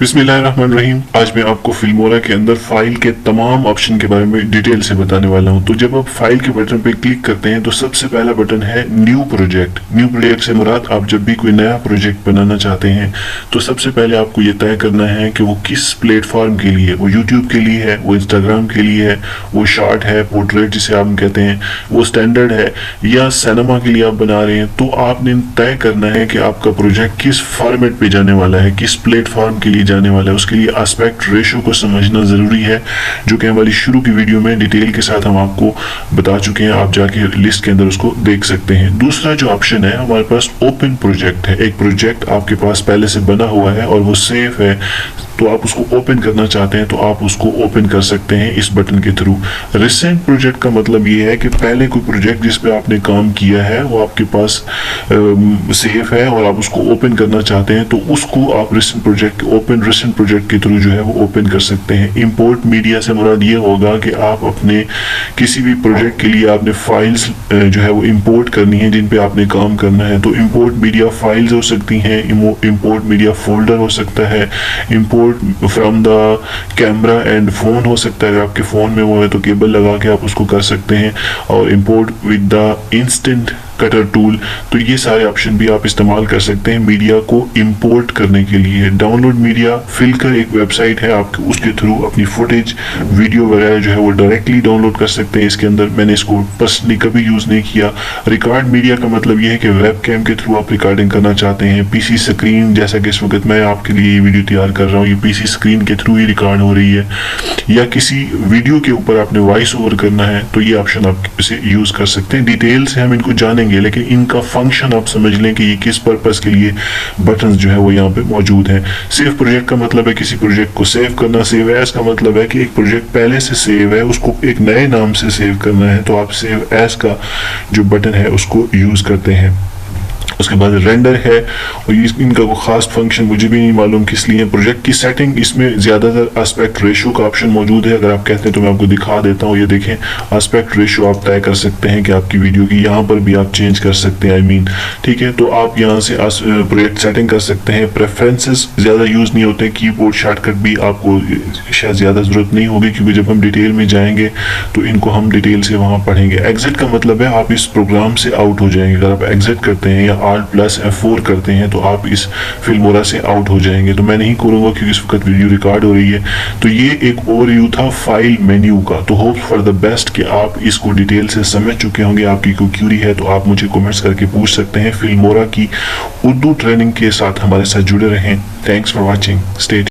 बिस्मिल्लाहिर्रहमानिर्रहीम। आज मैं आपको फिल्मोरा के अंदर फाइल के तमाम ऑप्शन के बारे में डिटेल से बताने वाला हूं। तो जब आप फाइल के बटन पे क्लिक करते हैं तो सबसे पहला बटन है न्यू प्रोजेक्ट। न्यू प्रोजेक्ट से मुराद आप जब भी कोई नया प्रोजेक्ट बनाना चाहते हैं तो सबसे पहले आपको ये तय करना है कि वो किस प्लेटफॉर्म के लिए, वो यूट्यूब के लिए है, वो इंस्टाग्राम के लिए है, वो शॉर्ट है, पोर्ट्रेट जिसे आप कहते हैं, वो स्टैंडर्ड है या सिनेमा के लिए आप बना रहे हैं। तो आपने तय करना है कि आपका प्रोजेक्ट किस फॉर्मेट पे जाने वाला है, किस प्लेटफॉर्म के लिए जाने वाला है। उसके लिए एस्पेक्ट रेशियो को समझना जरूरी है, जो कि हमारी शुरू की वीडियो में डिटेल के साथ हम आपको बता चुके हैं। आप जाके लिस्ट के अंदर उसको देख सकते हैं। दूसरा जो ऑप्शन है हमारे पास ओपन प्रोजेक्ट है। एक प्रोजेक्ट आपके पास पहले से बना हुआ है और वो सेफ है, तो आप उसको ओपन करना चाहते हैं तो आप उसको ओपन कर सकते हैं इस बटन के थ्रू। रिसेंट प्रोजेक्ट का मतलब ये है कि पहले कोई प्रोजेक्ट जिस पे आपने काम किया है वो आपके पास सेफ है और आप उसको ओपन करना चाहते हैं, तो उसको आप रिसेंट प्रोजेक्ट के थ्रू जो है वो ओपन कर सकते हैं। इंपोर्ट मीडिया से मुराद ये होगा कि आप अपने किसी भी प्रोजेक्ट के लिए आपने फाइल्स जो है वो इंपोर्ट करनी है जिन पे आपने काम करना है। तो इंपोर्ट मीडिया फाइल्स हो सकती हैं, इंपोर्ट मीडिया फोल्डर हो सकता है, import from the camera and phone हो सकता है। अगर आपके फोन में वो है तो केबल लगा के आप उसको कर सकते हैं, और import with the instant cutter tool. तो ये सारे ऑप्शन भी आप इस्तेमाल कर सकते हैं मीडिया को इंपोर्ट करने के लिए। डाउनलोड मीडिया फिल्कर एक वेबसाइट है, आप उसके थ्रू अपनी फुटेज, वीडियो वगैरह जो है वो डायरेक्टली डाउनलोड कर सकते हैं इसके अंदर। मैंने इसको पर्सनली कभी यूज नहीं किया। रिकॉर्ड मीडिया का मतलब ये है कि वेब कैम के थ्रू आप रिकॉर्डिंग करना चाहते हैं। पीसी स्क्रीन, जैसा कि इस वक्त मैं आपके लिए ये वीडियो तैयार कर रहा हूँ, ये पीसी स्क्रीन के थ्रू ही रिकॉर्ड हो रही है, या किसी वीडियो के ऊपर आपने वॉइस ओवर करना है तो ये ऑप्शन आप इसे यूज कर सकते हैं। डिटेल से हम इनको जानेंगे, लेकिन इनका फंक्शन आप समझ लें कि ये किस पर्पस के लिए बटन्स जो है वो यहाँ पे मौजूद हैं। सेव प्रोजेक्ट का मतलब है किसी प्रोजेक्ट को सेव करना। सेव एज का मतलब है कि एक प्रोजेक्ट पहले से सेव है, उसको एक नए नाम से सेव करना है, तो आप सेव एज का जो बटन है उसको यूज करते हैं। उसके बाद रेंडर है, और इनका कोई खास फंक्शन मुझे भी नहीं मालूम किस लिए। प्रोजेक्ट की सेटिंग, इसमें ज़्यादातर एस्पेक्ट रेशियो का ऑप्शन मौजूद है। अगर आप कहते हैं तो मैं आपको दिखा देता हूँ। ये देखें, एस्पेक्ट रेशियो आप तय कर सकते हैं कि आपकी वीडियो की, यहाँ पर भी आप चेंज कर सकते हैं, ठीक है। तो आप यहाँ से प्रोजेक्ट सेटिंग कर सकते हैं। प्रेफरेंसेस ज़्यादा यूज़ नहीं होते, कीबोर्ड शॉर्टकट भी आपको शायद ज़्यादा ज़रूरत नहीं होगी, क्योंकि जब हम डिटेल में जाएंगे तो इनको हम डिटेल से वहाँ पढ़ेंगे। एग्जिट का मतलब है आप इस प्रोग्राम से आउट हो जाएंगे। अगर आप एग्जिट करते हैं या Alt+F4 करते हैं तो आप इस फिल्मोरा से आउट हो जाएंगे। तो मैं नहीं करूंगा क्योंकि इस वक्त वीडियो रिकॉर्ड हो रही है। तो ये एक ओवरव्यू था फाइल मेन्यू का। तो होप फॉर द बेस्ट कि आप इसको डिटेल से समझ चुके होंगे। आपकी कोई क्यूरी है तो आप मुझे कमेंट्स करके पूछ सकते हैं। फिल्मोरा की उर्दू ट्रेनिंग के साथ हमारे साथ जुड़े रहें। Thanks for watching. स्टे